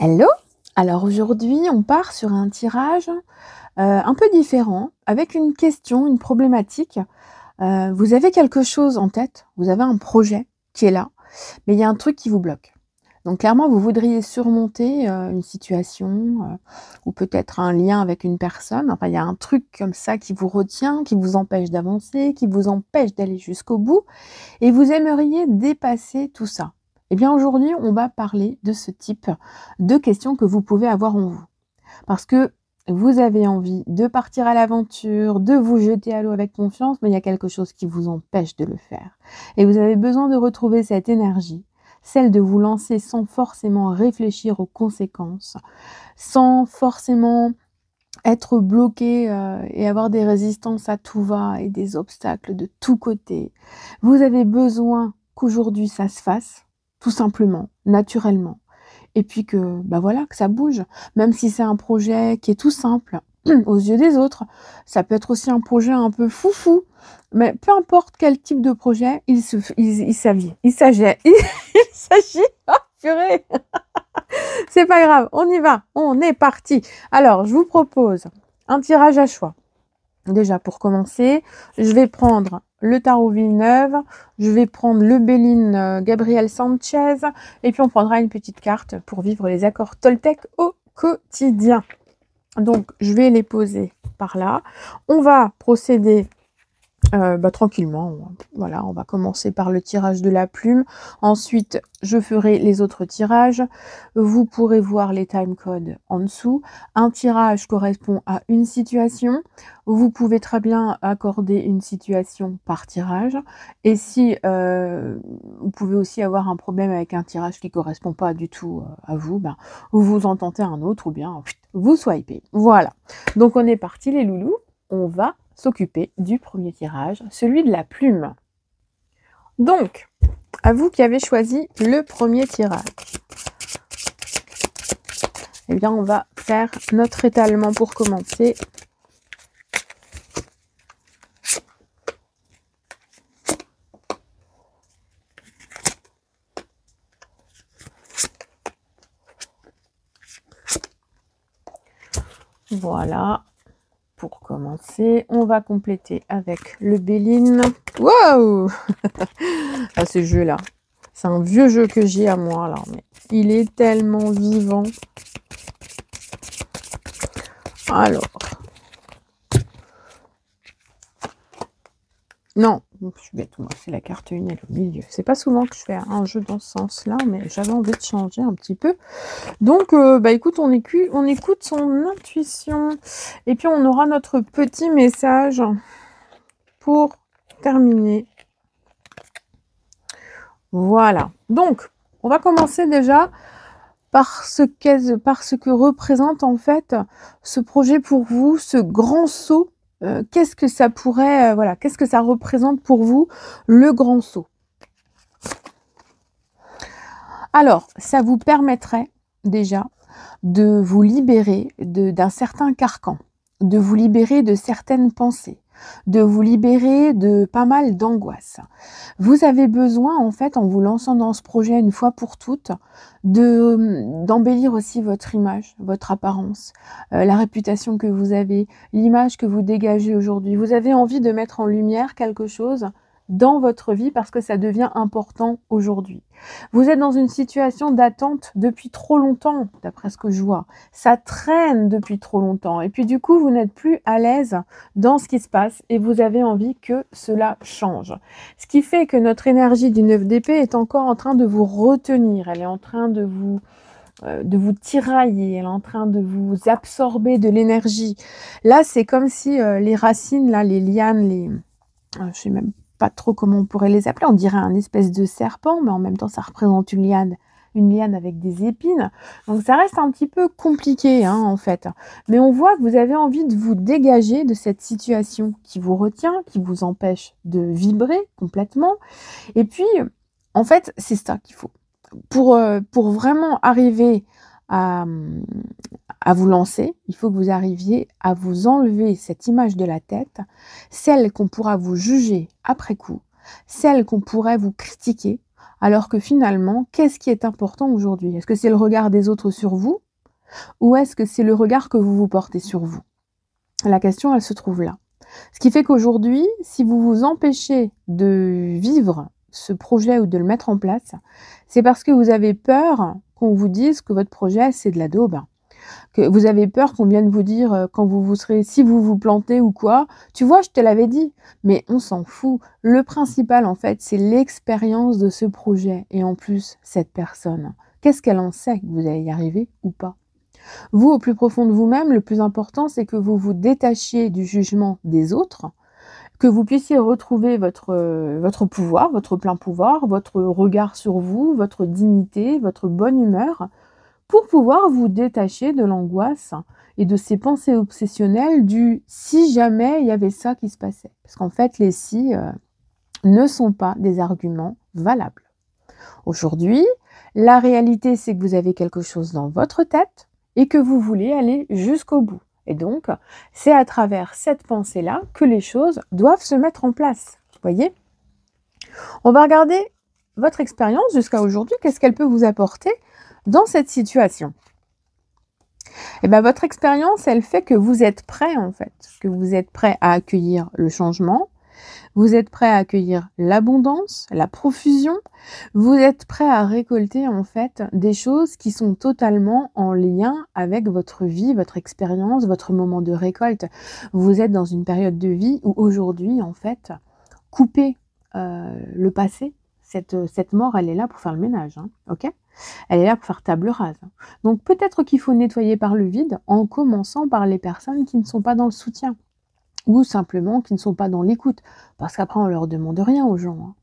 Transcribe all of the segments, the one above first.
Hello! Alors aujourd'hui, on part sur un tirage, un peu différent, avec une question, une problématique. Vous avez quelque chose en tête, vous avez un projet qui est là, mais il y a un truc qui vous bloque. Donc clairement, vous voudriez surmonter, une situation, ou peut-être un lien avec une personne. Enfin, il y a un truc comme ça qui vous retient, qui vous empêche d'avancer, qui vous empêche d'aller jusqu'au bout et vous aimeriez dépasser tout ça. Eh bien aujourd'hui, on va parler de ce type de questions que vous pouvez avoir en vous. Parce que vous avez envie de partir à l'aventure, de vous jeter à l'eau avec confiance, mais il y a quelque chose qui vous empêche de le faire. Et vous avez besoin de retrouver cette énergie, celle de vous lancer sans forcément réfléchir aux conséquences, sans forcément être bloqué et avoir des résistances à tout va et des obstacles de tous côtés. Vous avez besoin qu'aujourd'hui ça se fasse, tout simplement, naturellement. Et puis que, bah voilà, que ça bouge. Même si c'est un projet qui est tout simple aux yeux des autres, ça peut être aussi un projet un peu foufou. Mais peu importe quel type de projet, il s'agit, oh purée, c'est pas grave, on y va, on est parti. Alors, je vous propose un tirage à choix. Déjà, pour commencer, je vais prendre le tarot Villeneuve, je vais prendre le Béline Gabriel Sanchez, et puis on prendra une petite carte pour vivre les accords Toltec au quotidien. Donc, je vais les poser par là. On va procéder tranquillement. Voilà, on va commencer par le tirage de la plume. Ensuite, je ferai les autres tirages. Vous pourrez voir les timecodes en dessous. Un tirage correspond à une situation. Vous pouvez très bien accorder une situation par tirage. Et si vous pouvez aussi avoir un problème avec un tirage qui ne correspond pas du tout à vous, vous en tentez un autre ou bien vous swipez. Voilà. Donc on est parti les loulous. On va s'occuper du premier tirage, celui de la plume. Donc, à vous qui avez choisi le premier tirage, eh bien, on va faire notre étalement pour commencer. Voilà. Pour commencer, on va compléter avec le Béline. Wow! Ah, ce jeu-là, c'est un vieux jeu que j'ai à moi, là, mais il est tellement vivant. Alors. Non, je vais tout c'est la carte 1 au milieu. C'est pas souvent que je fais un jeu dans ce sens-là, mais j'avais envie de changer un petit peu. Donc, écoute, on écoute son intuition. Et puis, on aura notre petit message pour terminer. Voilà. Donc, on va commencer déjà par ce que représente en fait ce projet pour vous, ce grand saut. Qu'est-ce que ça pourrait, qu'est-ce que ça représente pour vous, le grand saut? Alors, ça vous permettrait déjà de vous libérer d'un certain carcan, de vous libérer de certaines pensées, de vous libérer de pas mal d'angoisse. Vous avez besoin, en fait, en vous lançant dans ce projet une fois pour toutes, d'embellir aussi votre image, votre apparence, la réputation que vous avez, l'image que vous dégagez aujourd'hui. Vous avez envie de mettre en lumière quelque chose dans votre vie parce que ça devient important aujourd'hui. Vous êtes dans une situation d'attente depuis trop longtemps, d'après ce que je vois. Ça traîne depuis trop longtemps. Et puis du coup, vous n'êtes plus à l'aise dans ce qui se passe et vous avez envie que cela change. Ce qui fait que notre énergie du 9 d'épée est encore en train de vous retenir. Elle est en train de vous tirailler, elle est en train de vous absorber de l'énergie. Là, c'est comme si les racines, là, les lianes, je sais même pas trop comment on pourrait les appeler, on dirait un espèce de serpent, mais en même temps ça représente une liane avec des épines, donc ça reste un petit peu compliqué en fait, mais on voit que vous avez envie de vous dégager de cette situation qui vous retient, qui vous empêche de vibrer complètement, et puis en fait c'est ça qu'il faut, pour vraiment arriver à vous lancer, il faut que vous arriviez à vous enlever cette image de la tête, celle qu'on pourra vous juger après coup, celle qu'on pourrait vous critiquer, Alors que finalement, qu'est-ce qui est important aujourd'hui? Est-ce que c'est le regard des autres sur vous ou est-ce que c'est le regard que vous vous portez sur vous? La question, elle se trouve là. Ce qui fait qu'aujourd'hui, si vous vous empêchez de vivre ce projet ou de le mettre en place, c'est parce que vous avez peur qu'on vous dise que votre projet, c'est de la daube. Que vous avez peur qu'on vienne vous dire, quand vous serez si vous vous plantez ou quoi: «Tu vois, je te l'avais dit». Mais on s'en fout. Le principal, en fait, c'est l'expérience de ce projet et en plus, cette personne, qu'est-ce qu'elle en sait que vous allez y arriver ou pas? Vous, au plus profond de vous-même, le plus important, c'est que vous vous détachiez du jugement des autres, que vous puissiez retrouver votre pouvoir, votre plein pouvoir, votre regard sur vous, votre dignité, votre bonne humeur, pour pouvoir vous détacher de l'angoisse et de ces pensées obsessionnelles du «si jamais il y avait ça qui se passait». Parce qu'en fait, les «si», ne sont pas des arguments valables. Aujourd'hui, la réalité, c'est que vous avez quelque chose dans votre tête et que vous voulez aller jusqu'au bout. Et donc, c'est à travers cette pensée-là que les choses doivent se mettre en place. Vous voyez? On va regarder votre expérience jusqu'à aujourd'hui. Qu'est-ce qu'elle peut vous apporter dans cette situation? Eh bien, votre expérience, elle fait que vous êtes prêt, en fait, que vous êtes prêt à accueillir le changement, vous êtes prêt à accueillir l'abondance, la profusion, vous êtes prêt à récolter, en fait, des choses qui sont totalement en lien avec votre vie, votre expérience, votre moment de récolte. Vous êtes dans une période de vie où aujourd'hui, en fait, couper, le passé, cette mort, elle est là pour faire le ménage, hein, OK? Elle est là pour faire table rase. Donc peut-être qu'il faut nettoyer par le vide en commençant par les personnes qui ne sont pas dans le soutien ou simplement qui ne sont pas dans l'écoute. Parce qu'après, on leur demande rien aux gens, hein.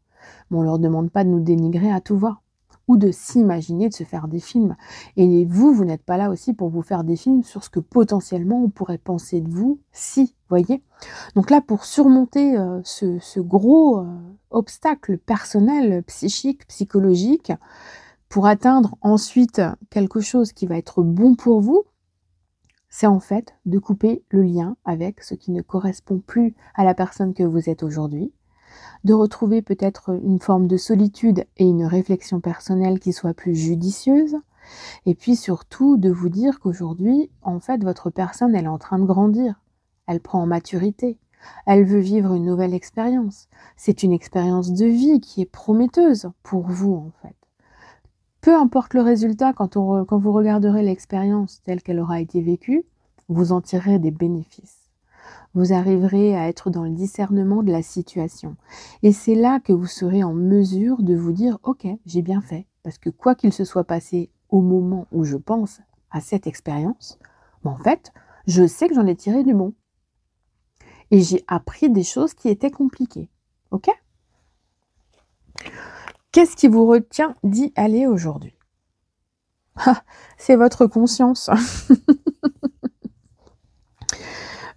Mais on leur demande pas de nous dénigrer à tout va ou de s'imaginer de se faire des films. Et vous, vous n'êtes pas là aussi pour vous faire des films sur ce que potentiellement on pourrait penser de vous si, voyez? Donc là, pour surmonter, ce gros, obstacle personnel, psychique, psychologique, pour atteindre ensuite quelque chose qui va être bon pour vous, c'est en fait de couper le lien avec ce qui ne correspond plus à la personne que vous êtes aujourd'hui, de retrouver peut-être une forme de solitude et une réflexion personnelle qui soit plus judicieuse, et puis surtout de vous dire qu'aujourd'hui, en fait, votre personne, elle est en train de grandir. Elle prend en maturité. Elle veut vivre une nouvelle expérience. C'est une expérience de vie qui est prometteuse pour vous, en fait. Peu importe le résultat, quand vous regarderez l'expérience telle qu'elle aura été vécue, vous en tirerez des bénéfices. Vous arriverez à être dans le discernement de la situation. Et c'est là que vous serez en mesure de vous dire: «OK, j'ai bien fait». Parce que quoi qu'il se soit passé au moment où je pense à cette expérience, en fait, je sais que j'en ai tiré du bon. Et j'ai appris des choses qui étaient compliquées. OK? Qu'est-ce qui vous retient d'y aller aujourd'hui? Ah, c'est votre conscience.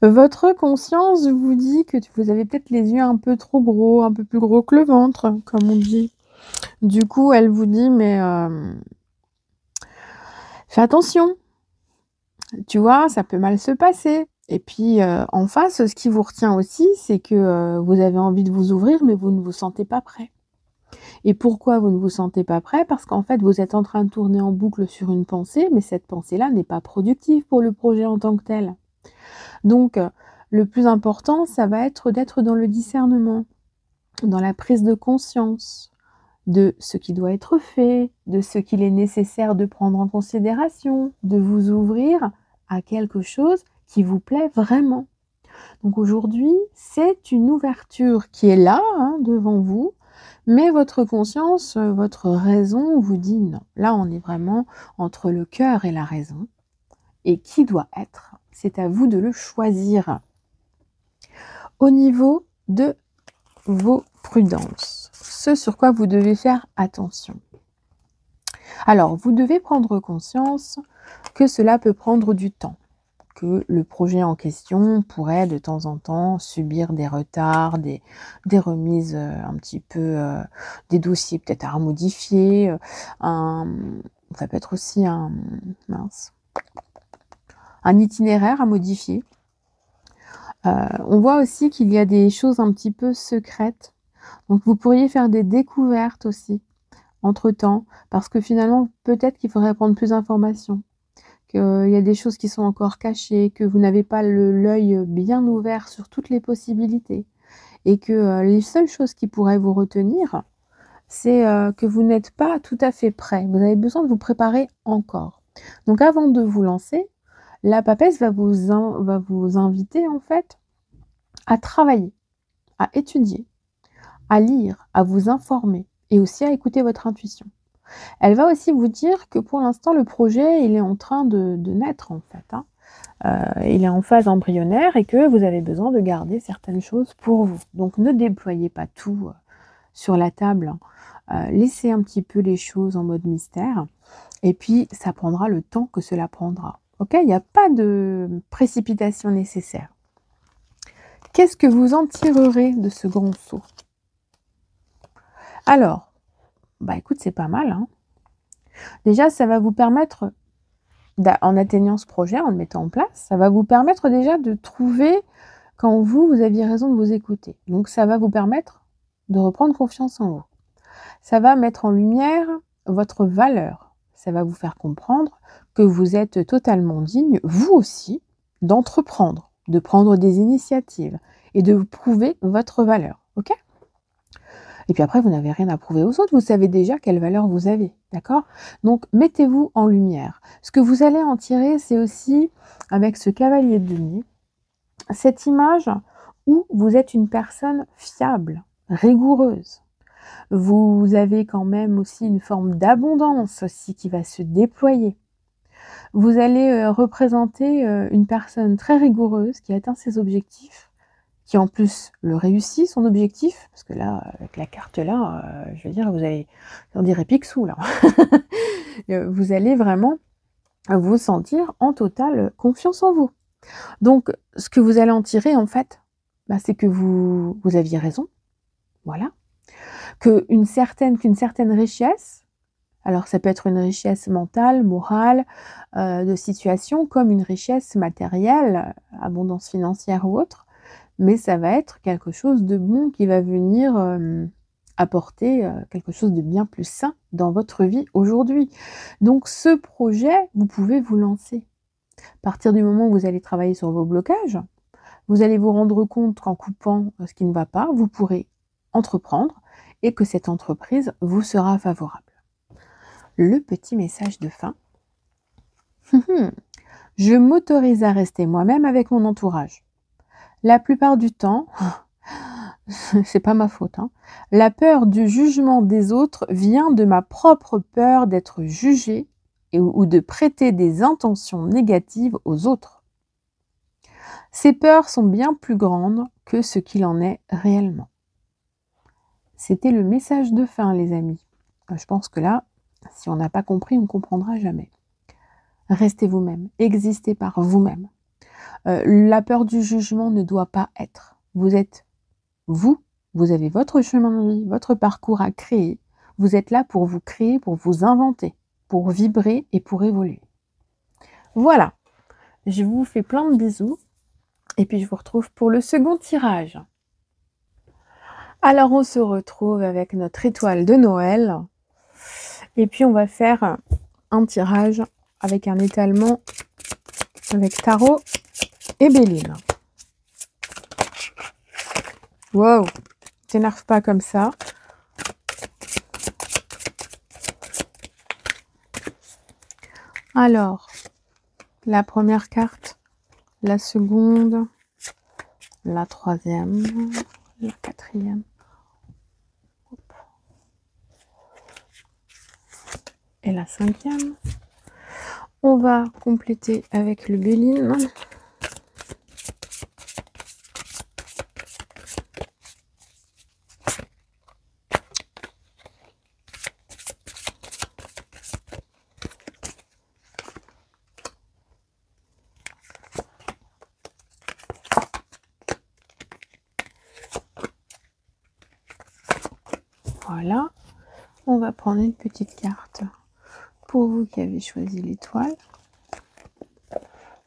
Votre conscience vous dit que vous avez peut-être les yeux un peu trop gros, un peu plus gros que le ventre, comme on dit. Du coup, elle vous dit: «Mais, fais attention, tu vois, ça peut mal se passer». Et puis, en face, ce qui vous retient aussi, c'est que, vous avez envie de vous ouvrir, mais vous ne vous sentez pas prêt. Et pourquoi vous ne vous sentez pas prêt? Parce qu'en fait, vous êtes en train de tourner en boucle sur une pensée, mais cette pensée-là n'est pas productive pour le projet en tant que tel. Donc, le plus important, ça va être d'être dans le discernement, dans la prise de conscience de ce qui doit être fait, de ce qu'il est nécessaire de prendre en considération, de vous ouvrir à quelque chose qui vous plaît vraiment. Donc aujourd'hui, c'est une ouverture qui est là, hein, devant vous, mais votre conscience, votre raison vous dit non. Là, on est vraiment entre le cœur et la raison. Et qui doit être? C'est à vous de le choisir. Au niveau de vos prudences, ce sur quoi vous devez faire attention. Alors, vous devez prendre conscience que cela peut prendre du temps, que le projet en question pourrait de temps en temps subir des retards, des remises un petit peu, des dossiers peut-être à remodifier, ça peut être aussi un itinéraire à modifier. On voit aussi qu'il y a des choses un petit peu secrètes, donc vous pourriez faire des découvertes aussi entre-temps, parce que finalement, peut-être qu'il faudrait prendre plus d'informations, qu'il y a des choses qui sont encore cachées, que vous n'avez pas l'œil bien ouvert sur toutes les possibilités et que les seules choses qui pourraient vous retenir, c'est que vous n'êtes pas tout à fait prêt. Vous avez besoin de vous préparer encore. Donc avant de vous lancer, la papesse va vous inviter en fait à travailler, à étudier, à lire, à vous informer et aussi à écouter votre intuition. Elle va aussi vous dire que pour l'instant, le projet, il est en train de naître en fait, hein. Il est en phase embryonnaire et que vous avez besoin de garder certaines choses pour vous. Donc ne déployez pas tout sur la table, hein. Laissez un petit peu les choses en mode mystère et puis ça prendra le temps que cela prendra. Ok? Il n'y a pas de précipitation nécessaire. Qu'est-ce que vous en tirerez de ce grand saut? Alors, bah écoute, c'est pas mal, hein. Déjà, ça va vous permettre, en atteignant ce projet, en le mettant en place, ça va vous permettre déjà de trouver quand vous aviez raison de vous écouter. Donc ça va vous permettre de reprendre confiance en vous. Ça va mettre en lumière votre valeur. Ça va vous faire comprendre que vous êtes totalement digne, vous aussi, d'entreprendre, de prendre des initiatives et de prouver votre valeur. Ok? Et puis après, vous n'avez rien à prouver aux autres, vous savez déjà quelle valeur vous avez, d'accord? Donc, mettez-vous en lumière. Ce que vous allez en tirer, c'est aussi, avec ce cavalier de denier, cette image où vous êtes une personne fiable, rigoureuse. Vous avez quand même aussi une forme d'abondance aussi qui va se déployer. Vous allez représenter une personne très rigoureuse qui atteint ses objectifs, qui en plus le réussit, son objectif, parce que là, avec la carte là, je veux dire, vous allez, on dirait Picsou là. Vous allez vraiment vous sentir en totale confiance en vous. Donc, ce que vous allez en tirer en fait, bah, c'est que vous aviez raison, voilà. Qu'une certaine richesse, alors ça peut être une richesse mentale, morale, de situation, comme une richesse matérielle, abondance financière ou autre, mais ça va être quelque chose de bon qui va venir apporter quelque chose de bien plus sain dans votre vie aujourd'hui. Donc ce projet, vous pouvez vous lancer. À partir du moment où vous allez travailler sur vos blocages, vous allez vous rendre compte qu'en coupant ce qui ne va pas, vous pourrez entreprendre et que cette entreprise vous sera favorable. Le petit message de fin. Je m'autorise à rester moi-même avec mon entourage. La plupart du temps, c'est pas ma faute, hein, la peur du jugement des autres vient de ma propre peur d'être jugée ou de prêter des intentions négatives aux autres. Ces peurs sont bien plus grandes que ce qu'il en est réellement. C'était le message de fin, les amis. Je pense que là, si on n'a pas compris, on ne comprendra jamais. Restez vous-même, existez par vous-même. La peur du jugement ne doit pas être. Vous êtes vous avez votre chemin de vie, votre parcours à créer. Vous êtes là pour vous créer, pour vous inventer, pour vibrer et pour évoluer. Voilà, je vous fais plein de bisous et puis je vous retrouve pour le second tirage. Alors on se retrouve avec notre étoile de Noël et puis on va faire un tirage avec un étalement avec tarot et Béline. Wow, t'énerve pas comme ça. Alors, la première carte, la seconde, la troisième, la quatrième. Hop. Et la cinquième. On va compléter avec le Béline. Voilà, on va prendre une petite carte pour vous qui avez choisi l'étoile,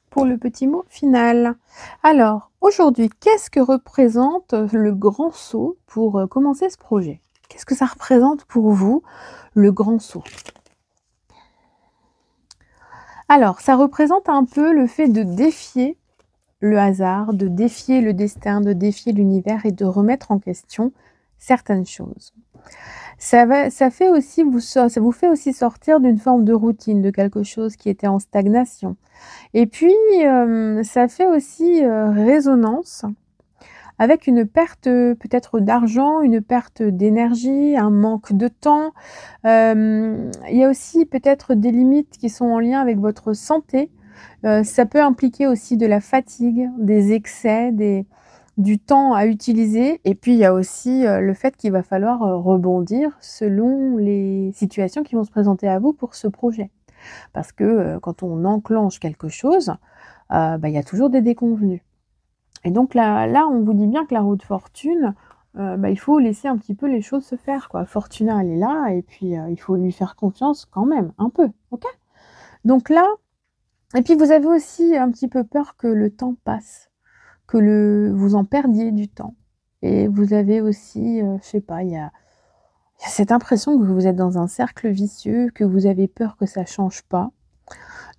pour le petit mot final. Alors, aujourd'hui, qu'est-ce que représente le grand saut pour commencer ce projet? Qu'est-ce que ça représente pour vous, le grand saut? Alors, ça représente un peu le fait de défier le hasard, de défier le destin, de défier l'univers et de remettre en question certaines choses. Ça fait aussi ça vous fait aussi sortir d'une forme de routine, de quelque chose qui était en stagnation. Et puis, ça fait aussi, résonance avec une perte, peut-être d'argent, une perte d'énergie, un manque de temps. Il y a aussi peut-être des limites qui sont en lien avec votre santé. Ça peut impliquer aussi de la fatigue, des excès, du temps à utiliser et puis il y a aussi, le fait qu'il va falloir, rebondir selon les situations qui vont se présenter à vous pour ce projet. Parce que, quand on enclenche quelque chose, bah, il y a toujours des déconvenues. Et donc là, on vous dit bien que la roue de fortune, bah, il faut laisser un petit peu les choses se faire, quoi. Fortuna, elle est là et puis, il faut lui faire confiance quand même, un peu, OK? Donc là et puis vous avez aussi un petit peu peur que le temps passe, que vous en perdiez du temps et vous avez aussi, je sais pas, il y a cette impression que vous êtes dans un cercle vicieux, que vous avez peur que ça change pas.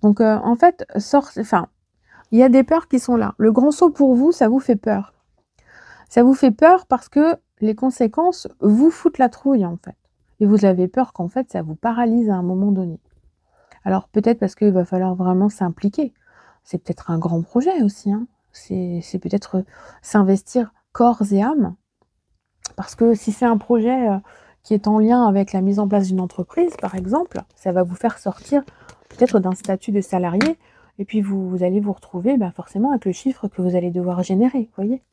Donc, en fait, enfin, il y a des peurs qui sont là. Le grand saut pour vous, ça vous fait peur. Ça vous fait peur parce que les conséquences vous foutent la trouille, en fait. Et vous avez peur qu'en fait, ça vous paralyse à un moment donné. Alors peut-être parce qu'il va falloir vraiment s'impliquer. C'est peut-être un grand projet aussi, hein. C'est peut-être, s'investir corps et âme. Parce que si c'est un projet, qui est en lien avec la mise en place d'une entreprise, par exemple, ça va vous faire sortir peut-être d'un statut de salarié et puis vous allez vous retrouver, bah, forcément avec le chiffre que vous allez devoir générer, voyez?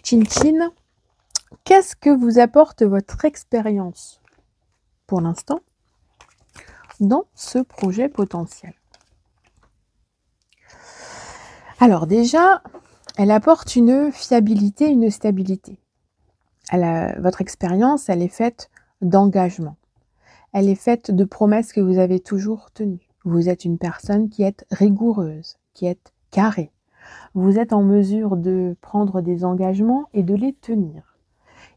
Tchin tchin. Qu'est-ce que vous apporte votre expérience, pour l'instant, dans ce projet potentiel? Alors déjà, elle apporte une fiabilité, une stabilité. Votre expérience, elle est faite d'engagement. Elle est faite de promesses que vous avez toujours tenues. Vous êtes une personne qui est rigoureuse, qui est carrée. Vous êtes en mesure de prendre des engagements et de les tenir.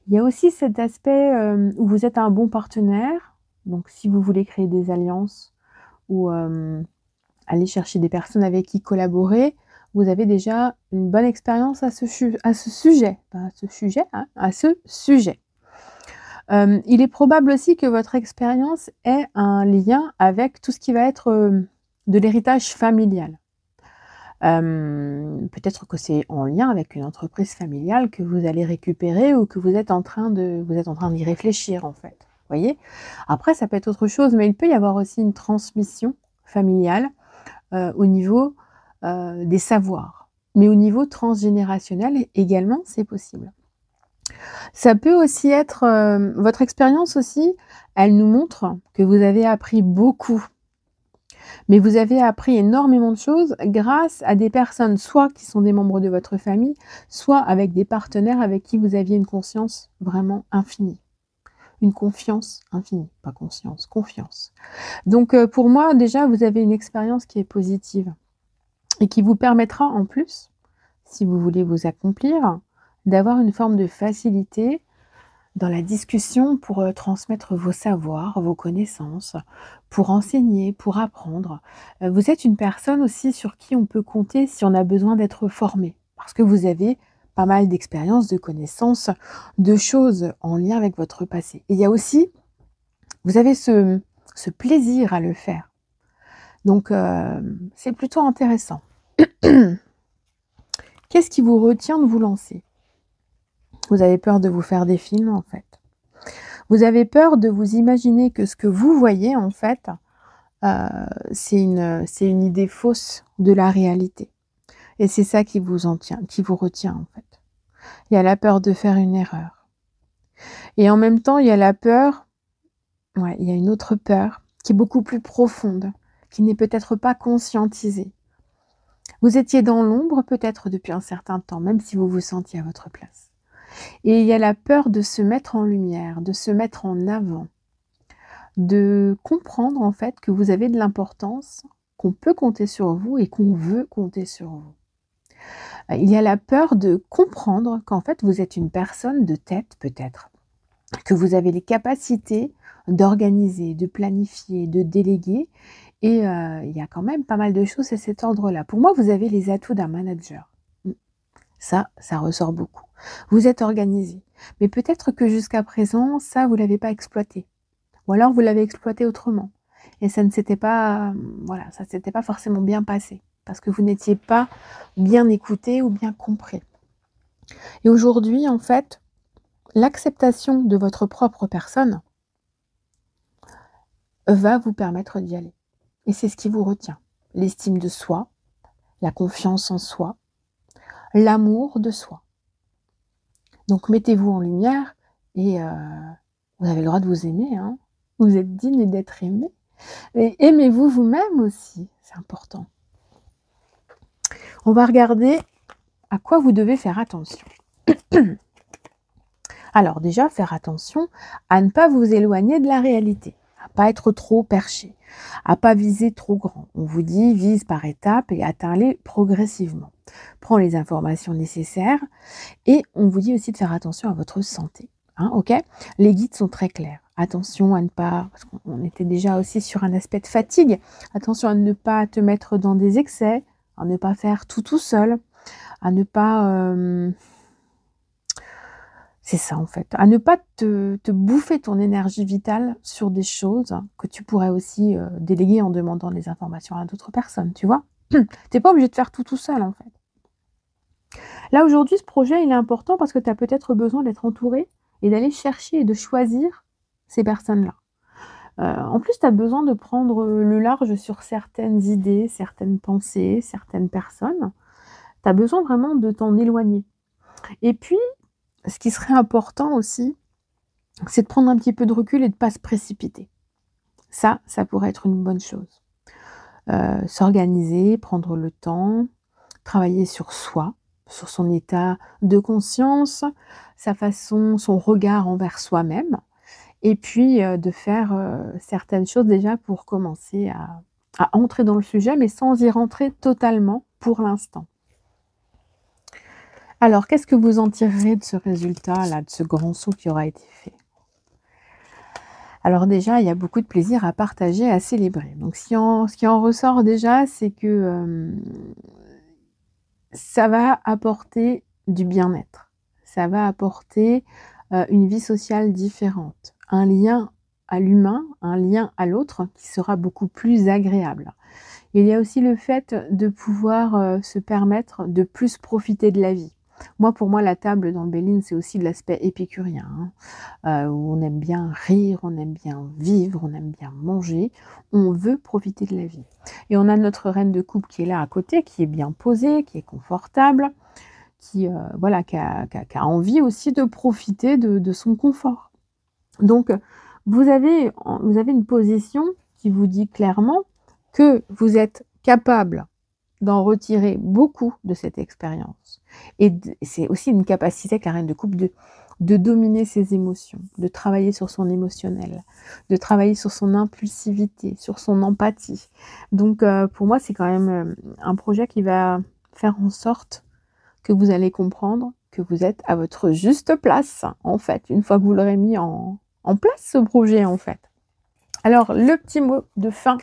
Il y a aussi cet aspect, où vous êtes un bon partenaire. Donc si vous voulez créer des alliances ou, aller chercher des personnes avec qui collaborer, vous avez déjà une bonne expérience à ce sujet, pas à ce sujet, hein, à ce sujet. Il est probable aussi que votre expérience ait un lien avec tout ce qui va être, de l'héritage familial. Peut-être que c'est en lien avec une entreprise familiale que vous allez récupérer ou que vous êtes en train d'y réfléchir, en fait, voyez? Après ça peut être autre chose, mais il peut y avoir aussi une transmission familiale, au niveau, des savoirs. Mais au niveau transgénérationnel également, c'est possible. Ça peut aussi être, votre expérience aussi, elle nous montre que vous avez appris beaucoup. Mais vous avez appris énormément de choses grâce à des personnes, soit qui sont des membres de votre famille, soit avec des partenaires avec qui vous aviez une conscience vraiment infinie. Une confiance infinie, pas conscience, confiance. Donc, pour moi, déjà, vous avez une expérience qui est positive et qui vous permettra en plus, si vous voulez vous accomplir, d'avoir une forme de facilité dans la discussion pour, transmettre vos savoirs, vos connaissances, pour enseigner, pour apprendre. Vous êtes une personne aussi sur qui on peut compter si on a besoin d'être formé. Parce que vous avez pas mal d'expériences, de connaissances, de choses en lien avec votre passé. Et il y a aussi, vous avez ce plaisir à le faire. Donc, c'est plutôt intéressant. Qu'est-ce qui vous retient de vous lancer? Vous avez peur de vous faire des films, en fait. Vous avez peur de vous imaginer que ce que vous voyez, en fait, c'est une idée fausse de la réalité. Et c'est ça qui vous retient, en fait. Il y a la peur de faire une erreur. Et en même temps, il y a la peur, ouais, il y a une autre peur qui est beaucoup plus profonde, qui n'est peut-être pas conscientisée. Vous étiez dans l'ombre peut-être depuis un certain temps, même si vous vous sentiez à votre place. Et il y a la peur de se mettre en lumière, de se mettre en avant, de comprendre en fait que vous avez de l'importance, qu'on peut compter sur vous et qu'on veut compter sur vous. Il y a la peur de comprendre qu'en fait, vous êtes une personne de tête peut-être, que vous avez les capacités d'organiser, de planifier, de déléguer et il y a quand même pas mal de choses à cet ordre-là. Pour moi, vous avez les atouts d'un manager. Mmh. Ça ressort beaucoup. Vous êtes organisé, mais peut-être que jusqu'à présent, ça, vous l'avez pas exploité ou alors vous l'avez exploité autrement et ça ne s'était pas, voilà, ça s'était pas forcément bien passé parce que vous n'étiez pas bien écouté ou bien compris et aujourd'hui, en fait, l'acceptation de votre propre personne va vous permettre d'y aller et c'est ce qui vous retient. L'estime de soi, la confiance en soi, l'amour de soi. Donc mettez-vous en lumière et vous avez le droit de vous aimer, hein. Vous êtes digne d'être aimé et aimez-vous vous-même aussi, c'est important. On va regarder à quoi vous devez faire attention. Alors déjà, faire attention à ne pas vous éloigner de la réalité, à pas être trop perché, à pas viser trop grand. On vous dit vise par étapes et atteins-les progressivement. Prends les informations nécessaires et on vous dit aussi de faire attention à votre santé. Hein, ok? Les guides sont très clairs. Attention à ne pas, parce qu'on était déjà aussi sur un aspect de fatigue, attention à ne pas te mettre dans des excès, à ne pas faire tout seul, à ne pas... c'est ça en fait, à ne pas te bouffer ton énergie vitale sur des choses que tu pourrais aussi déléguer en demandant des informations à d'autres personnes, tu vois? Tu n'es pas obligé de faire tout seul en fait. Là aujourd'hui, ce projet, il est important parce que tu as peut-être besoin d'être entouré et d'aller chercher et de choisir ces personnes-là. En plus, tu as besoin de prendre le large sur certaines idées, certaines pensées, certaines personnes. Tu as besoin vraiment de t'en éloigner. Et puis, ce qui serait important aussi, c'est de prendre un petit peu de recul et de ne pas se précipiter. Ça pourrait être une bonne chose. S'organiser, prendre le temps, travailler sur soi, sur son état de conscience, sa façon, son regard envers soi-même et puis, de faire, certaines choses déjà pour commencer à entrer dans le sujet, mais sans y rentrer totalement pour l'instant. Alors, qu'est-ce que vous en tirerez de ce résultat-là, de ce grand saut qui aura été fait? Alors déjà, il y a beaucoup de plaisir à partager, à célébrer. Donc ce qui en ressort déjà, c'est que, ça va apporter du bien-être. Ça va apporter, une vie sociale différente, un lien à l'humain, un lien à l'autre qui sera beaucoup plus agréable. Il y a aussi le fait de pouvoir, se permettre de plus profiter de la vie. Pour moi, la table dans le Béline, c'est aussi de l'aspect épicurien, hein, où on aime bien rire, on aime bien vivre, on aime bien manger, on veut profiter de la vie. Et on a notre reine de coupe qui est là à côté, qui est bien posée, qui est confortable, qui, voilà, qui a envie aussi de profiter de son confort. Donc, vous avez une position qui vous dit clairement que vous êtes capable d'en retirer beaucoup de cette expérience. Et c'est aussi une capacité avec la reine de coupe de dominer ses émotions, de travailler sur son émotionnel, de travailler sur son impulsivité, sur son empathie. Donc pour moi, c'est quand même un projet qui va faire en sorte que vous allez comprendre que vous êtes à votre juste place, en fait, une fois que vous l'aurez mis en place, ce projet, en fait. Alors, le petit mot de fin.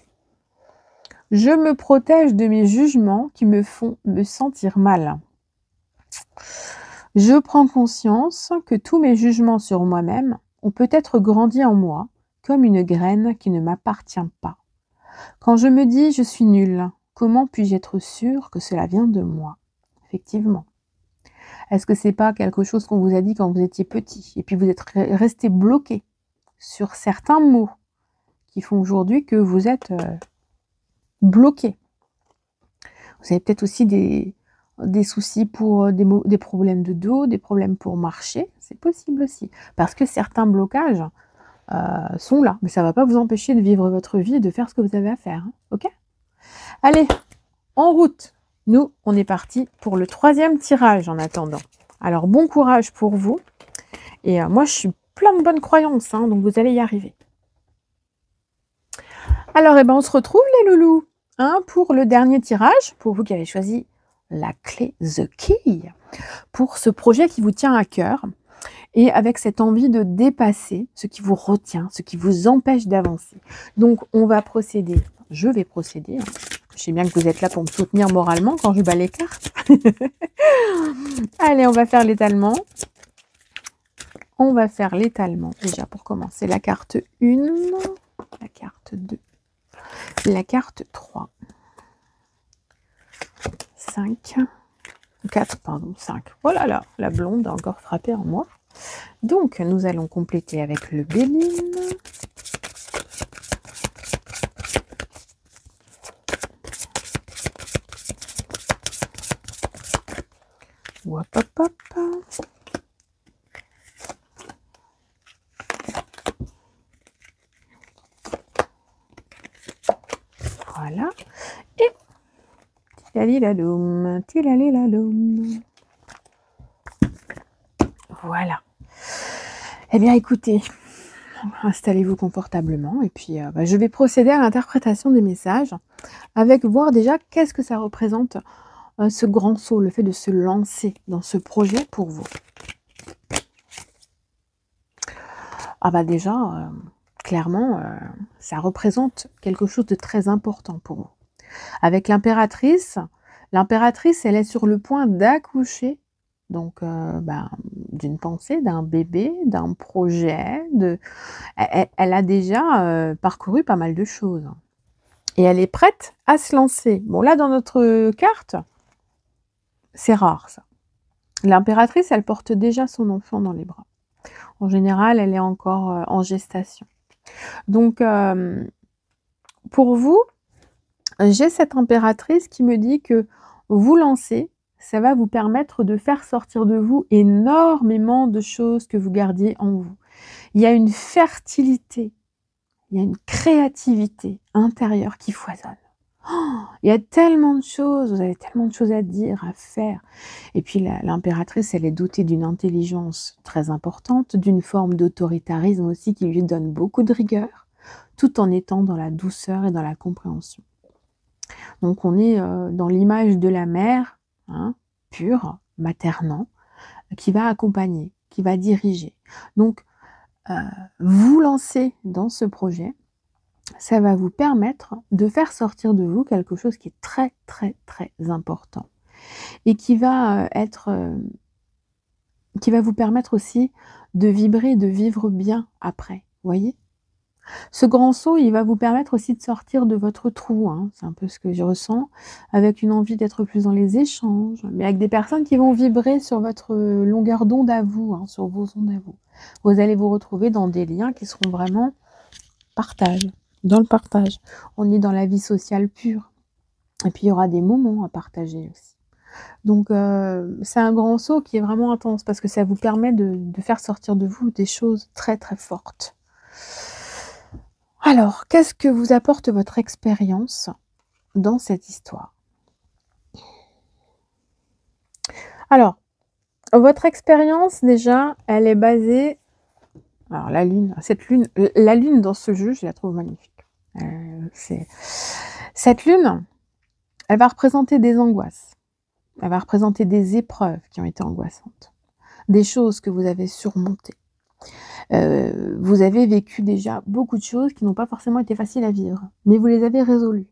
Je me protège de mes jugements qui me font me sentir mal. Je prends conscience que tous mes jugements sur moi-même ont peut-être grandi en moi comme une graine qui ne m'appartient pas. Quand je me dis « je suis nulle », comment puis-je être sûre que cela vient de moi? Effectivement. Est-ce que c'est pas quelque chose qu'on vous a dit quand vous étiez petit et puis vous êtes resté bloqué sur certains mots qui font aujourd'hui que vous êtes bloqué? Vous avez peut-être aussi des soucis pour des problèmes de dos, des problèmes pour marcher, c'est possible aussi. Parce que certains blocages sont là, mais ça ne va pas vous empêcher de vivre votre vie et de faire ce que vous avez à faire, hein, ok? Allez, en route! Nous, on est parti pour le 3e tirage en attendant. Alors, bon courage pour vous. Et moi, je suis plein de bonnes croyances, hein, donc vous allez y arriver. Alors, on se retrouve les loulous, hein, pour le dernier tirage, pour vous qui avez choisi la clé, the key, pour ce projet qui vous tient à cœur et avec cette envie de dépasser ce qui vous retient, ce qui vous empêche d'avancer. Donc, on va procéder, je vais procéder, hein. Je sais bien que vous êtes là pour me soutenir moralement quand je bats les cartes. Allez, on va faire l'étalement. On va faire l'étalement, déjà pour commencer. La carte 1, la carte 2, la carte 3, 5, 4, pardon, 5. Oh là là, la blonde a encore frappé en moi. Donc, nous allons compléter avec le Béline. Hop, hop, hop. Voilà. Et tilalilaloum, tilalilaloum. Voilà. Eh bien, écoutez, installez-vous confortablement et puis je vais procéder à l'interprétation des messages avec voir déjà qu'est-ce que ça représente ce grand saut, le fait de se lancer dans ce projet pour vous. Ah bah déjà, clairement, ça représente quelque chose de très important pour vous. Avec l'impératrice, elle est sur le point d'accoucher, donc d'une pensée, d'un bébé, d'un projet, elle a déjà parcouru pas mal de choses. Et elle est prête à se lancer. Bon là, dans notre carte, c'est rare ça. L'impératrice, elle porte déjà son enfant dans les bras. En général, elle est encore en gestation. Donc, pour vous, j'ai cette impératrice qui me dit que vous lancer, ça va vous permettre de faire sortir de vous énormément de choses que vous gardiez en vous. Il y a une fertilité, il y a une créativité intérieure qui foisonne. Oh, il y a tellement de choses, vous avez tellement de choses à dire, à faire. Et puis l'impératrice, elle est dotée d'une intelligence très importante, d'une forme d'autoritarisme aussi qui lui donne beaucoup de rigueur, tout en étant dans la douceur et dans la compréhension. Donc on est dans l'image de la mère, hein, pure, maternant, qui va accompagner, qui va diriger. Donc vous lancer dans ce projet, ça va vous permettre de faire sortir de vous quelque chose qui est très, très, très important et qui va qui va vous permettre aussi de vibrer, de vivre bien après, voyez? Ce grand saut, il va vous permettre aussi de sortir de votre trou, hein, c'est un peu ce que je ressens, avec une envie d'être plus dans les échanges, mais avec des personnes qui vont vibrer sur votre longueur d'onde à vous, hein, sur vos ondes à vous. Vous allez vous retrouver dans des liens qui seront vraiment partage. Dans le partage. On est dans la vie sociale pure. Et puis, il y aura des moments à partager aussi. Donc, c'est un grand saut qui est vraiment intense parce que ça vous permet de faire sortir de vous des choses très, très fortes. Alors, qu'est-ce que vous apporte votre expérience dans cette histoire? Alors, votre expérience, déjà, elle est basée... Alors, la lune, la lune dans ce jeu, je la trouve magnifique. Cette lune, elle va représenter des angoisses. Elle va représenter des épreuves qui ont été angoissantes. Des choses que vous avez surmontées. Vous avez vécu déjà beaucoup de choses qui n'ont pas forcément été faciles à vivre, mais vous les avez résolues.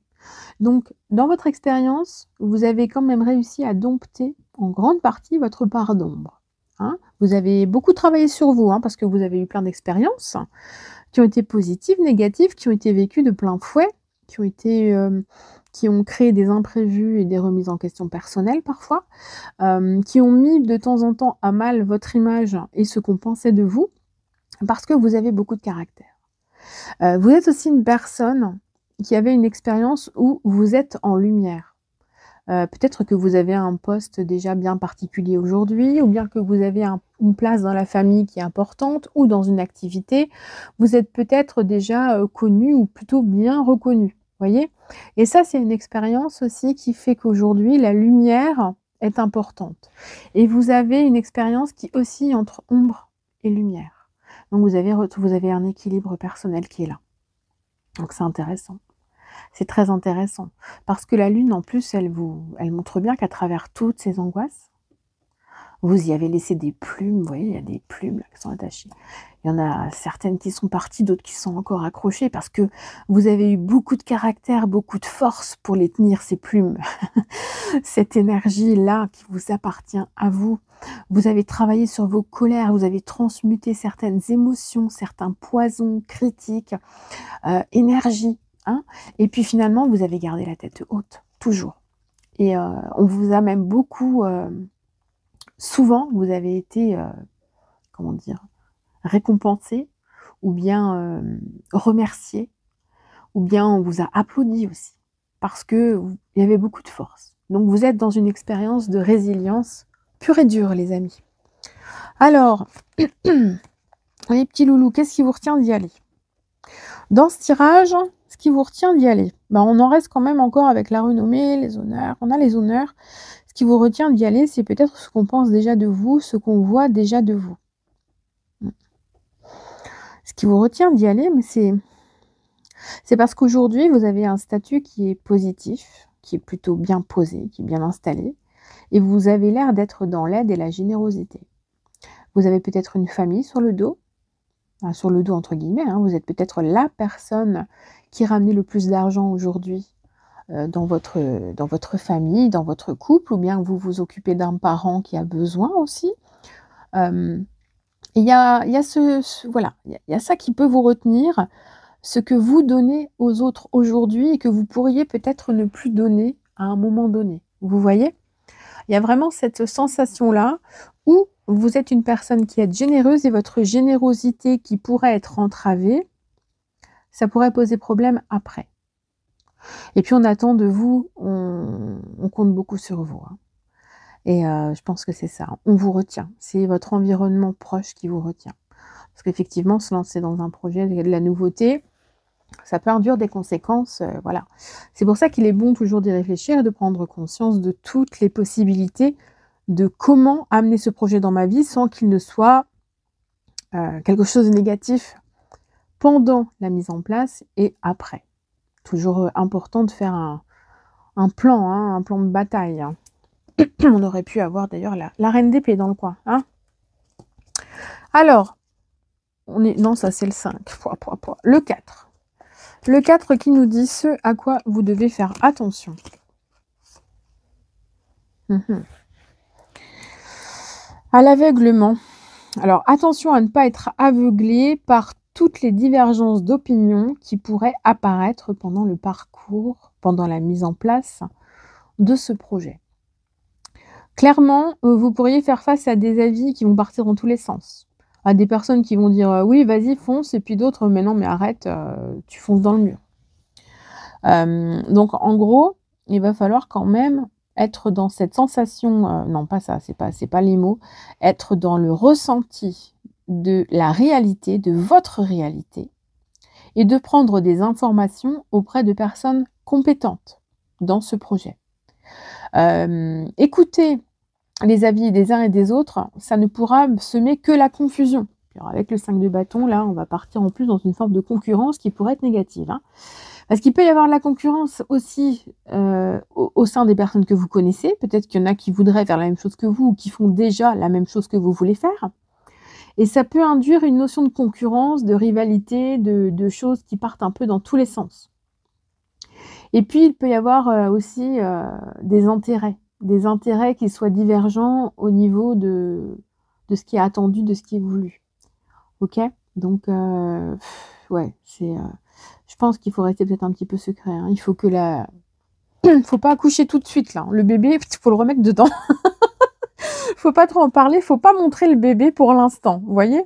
Donc, dans votre expérience, vous avez quand même réussi à dompter en grande partie votre part d'ombre. Hein. Vous avez beaucoup travaillé sur vous, hein, parce que vous avez eu plein d'expériences qui ont été positives, négatives, qui ont été vécues de plein fouet, qui ont créé des imprévus et des remises en question personnelles parfois, qui ont mis de temps en temps à mal votre image et ce qu'on pensait de vous, parce que vous avez beaucoup de caractère. Vous êtes aussi une personne qui avait une expérience où vous êtes en lumière. Peut-être que vous avez un poste déjà bien particulier aujourd'hui, ou bien que vous avez une place dans la famille qui est importante, ou dans une activité. Vous êtes peut-être déjà connu ou plutôt bien reconnu, voyez? Et ça, c'est une expérience aussi qui fait qu'aujourd'hui, la lumière est importante. Et vous avez une expérience qui oscille entre ombre et lumière. Donc vous avez un équilibre personnel qui est là. Donc c'est intéressant. C'est très intéressant parce que la lune, en plus, elle montre bien qu'à travers toutes ces angoisses, vous y avez laissé des plumes, vous voyez, il y a des plumes là qui sont attachées. Il y en a certaines qui sont parties, d'autres qui sont encore accrochées parce que vous avez eu beaucoup de caractère, beaucoup de force pour les tenir, ces plumes. Cette énergie-là qui vous appartient à vous. Vous avez travaillé sur vos colères, vous avez transmuté certaines émotions, certains poisons critiques, énergie, hein. Et puis finalement, vous avez gardé la tête haute, toujours. Et on vous a même beaucoup, souvent, vous avez été, comment dire? Récompensé ou bien, remercié ou bien on vous a applaudi aussi parce que il y avait beaucoup de force. Donc vous êtes dans une expérience de résilience pure et dure, les amis. Alors, les petits loulous, qu'est-ce qui vous retient d'y aller? Dans ce tirage, ce qui vous retient d'y aller, bah, on en reste quand même encore avec la renommée, les honneurs. On a les honneurs. Ce qui vous retient d'y aller, c'est peut-être ce qu'on pense déjà de vous, ce qu'on voit déjà de vous. Ce qui vous retient d'y aller, mais c'est parce qu'aujourd'hui, vous avez un statut qui est positif, qui est plutôt bien posé, qui est bien installé, et vous avez l'air d'être dans l'aide et la générosité. Vous avez peut-être une famille sur le dos, enfin, sur le dos entre guillemets, hein, vous êtes peut-être la personne qui ramenait le plus d'argent aujourd'hui dans votre famille, dans votre couple, ou bien vous vous occupez d'un parent qui a besoin aussi. Il y a voilà, il y a ça qui peut vous retenir, ce que vous donnez aux autres aujourd'hui et que vous pourriez peut-être ne plus donner à un moment donné. Vous voyez? Il y a vraiment cette sensation-là où vous êtes une personne qui est généreuse et votre générosité qui pourrait être entravée, ça pourrait poser problème après. Et puis on attend de vous, on compte beaucoup sur vous, hein. Et je pense que c'est ça, on vous retient. C'est votre environnement proche qui vous retient. Parce qu'effectivement, se lancer dans un projet, de la nouveauté, ça peut induire des conséquences, voilà. C'est pour ça qu'il est bon toujours d'y réfléchir et de prendre conscience de toutes les possibilités de comment amener ce projet dans ma vie sans qu'il ne soit quelque chose de négatif pendant la mise en place et après. Toujours important de faire un plan, hein, un plan de bataille, hein. On aurait pu avoir d'ailleurs la reine d'épée dans le coin, hein. Alors, non, ça c'est le 5. Le 4. Le 4 qui nous dit ce à quoi vous devez faire attention. À l'aveuglement. Alors, attention à ne pas être aveuglé par toutes les divergences d'opinion qui pourraient apparaître pendant le parcours, pendant la mise en place de ce projet. Clairement, vous pourriez faire face à des avis qui vont partir dans tous les sens. À des personnes qui vont dire oui, vas-y, fonce, et puis d'autres, mais non, mais arrête, tu fonces dans le mur. Donc, en gros, il va falloir quand même être dans cette sensation, non, pas ça, c'est pas les mots, être dans le ressenti de la réalité, de votre réalité, et de prendre des informations auprès de personnes compétentes dans ce projet. Écoutez les avis des uns et des autres, ça ne pourra semer que la confusion. Alors avec le 5 de bâton, là, on va partir en plus dans une forme de concurrence qui pourrait être négative, hein. Parce qu'il peut y avoir de la concurrence aussi au sein des personnes que vous connaissez. Peut-être qu'il y en a qui voudraient faire la même chose que vous ou qui font déjà la même chose que vous voulez faire. Et ça peut induire une notion de concurrence, de rivalité, de choses qui partent un peu dans tous les sens. Et puis, il peut y avoir aussi des intérêts qui soient divergents au niveau de ce qui est attendu, de ce qui est voulu. Ok? Donc, ouais, je pense qu'il faut rester peut-être un petit peu secret, hein. Il faut que faut pas accoucher tout de suite, là. Le bébé, il faut le remettre dedans. Faut pas trop en parler, faut pas montrer le bébé pour l'instant, vous voyez?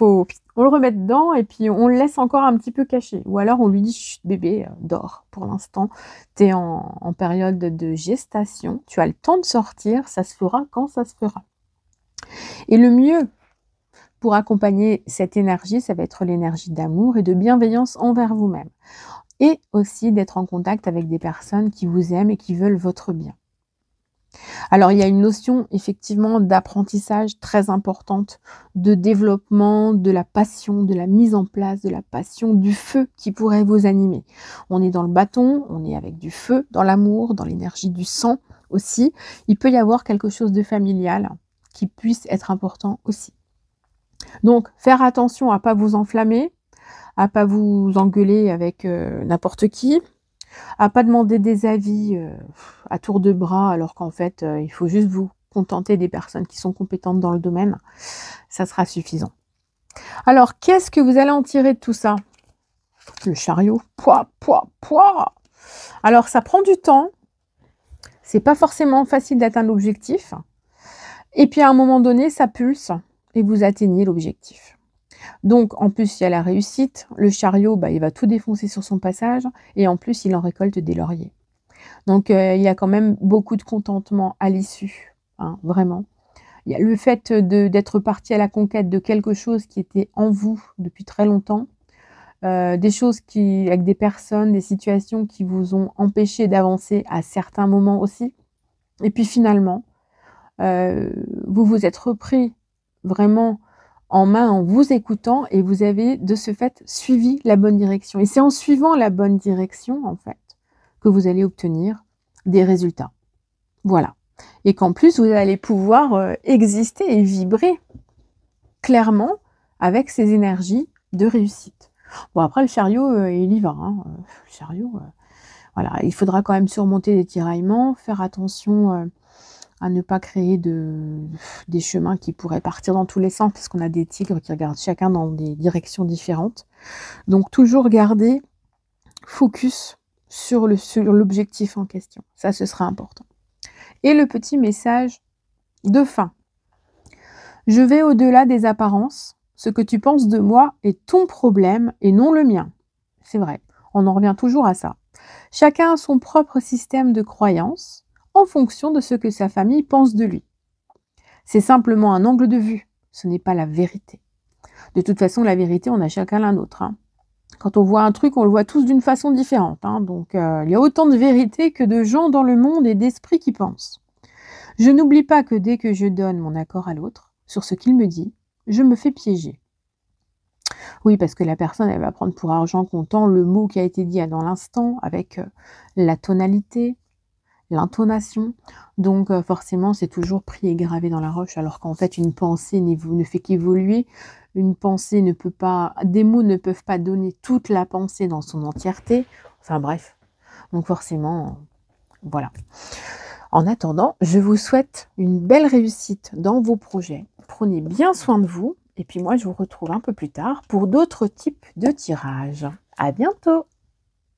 On le remet dedans et puis on le laisse encore un petit peu caché. Ou alors on lui dit chut, bébé, dors pour l'instant. Tu es en période de gestation, tu as le temps de sortir, ça se fera quand ça se fera. Et le mieux pour accompagner cette énergie, ça va être l'énergie d'amour et de bienveillance envers vous-même. Et aussi d'être en contact avec des personnes qui vous aiment et qui veulent votre bien. Alors, il y a une notion effectivement d'apprentissage très importante, de développement, de la passion, de la mise en place de la passion, du feu qui pourrait vous animer. On est dans le bâton, on est avec du feu, dans l'amour, dans l'énergie du sang aussi. Il peut y avoir quelque chose de familial qui puisse être important aussi. Donc, faire attention à pas vous enflammer, à pas vous engueuler avec n'importe qui, à pas demander des avis, à tour de bras alors qu'en fait, il faut juste vous contenter des personnes qui sont compétentes dans le domaine. Ça sera suffisant. Alors, qu'est-ce que vous allez en tirer de tout ça? Le chariot, pouah, pouah, pouah! Alors ça prend du temps, c'est pas forcément facile d'atteindre l'objectif et puis à un moment donné, ça pulse et vous atteignez l'objectif. Donc en plus, il y a la réussite. Le chariot, bah, il va tout défoncer sur son passage et en plus, il en récolte des lauriers. Donc il y a quand même beaucoup de contentement à l'issue, hein, vraiment. Il y a le fait d'être parti à la conquête de quelque chose qui était en vous depuis très longtemps, des choses qui avec des personnes, des situations qui vous ont empêché d'avancer à certains moments aussi. Et puis finalement, vous vous êtes repris vraiment en main en vous écoutant et vous avez de ce fait suivi la bonne direction. Et c'est en suivant la bonne direction, en fait, que vous allez obtenir des résultats. Voilà. Et qu'en plus, vous allez pouvoir exister et vibrer clairement avec ces énergies de réussite. Bon, après, le chariot, il y va. Hein. Le chariot, voilà. Il faudra quand même surmonter des tiraillements, faire attention à ne pas créer des chemins qui pourraient partir dans tous les sens, parce qu'on a des tigres qui regardent chacun dans des directions différentes. Donc, toujours garder focus sur l'objectif en question. Ça, ce sera important. Et le petit message de fin. Je vais au-delà des apparences. Ce que tu penses de moi est ton problème et non le mien. C'est vrai, on en revient toujours à ça. Chacun a son propre système de croyances en fonction de ce que sa famille pense de lui. C'est simplement un angle de vue, ce n'est pas la vérité. De toute façon, la vérité, on a chacun la nôtre. Hein. Quand on voit un truc, on le voit tous d'une façon différente. Hein. Donc, il y a autant de vérité que de gens dans le monde et d'esprits qui pensent. Je n'oublie pas que dès que je donne mon accord à l'autre sur ce qu'il me dit, je me fais piéger. Oui, parce que la personne, elle va prendre pour argent comptant le mot qui a été dit dans l'instant, avec la tonalité, l'intonation. Donc forcément, c'est toujours pris et gravé dans la roche, alors qu'en fait, une pensée ne fait qu'évoluer. Une pensée ne peut pas, des mots ne peuvent pas donner toute la pensée dans son entièreté. Enfin bref, donc forcément, voilà. En attendant, je vous souhaite une belle réussite dans vos projets. Prenez bien soin de vous. Et puis moi, je vous retrouve un peu plus tard pour d'autres types de tirages. À bientôt!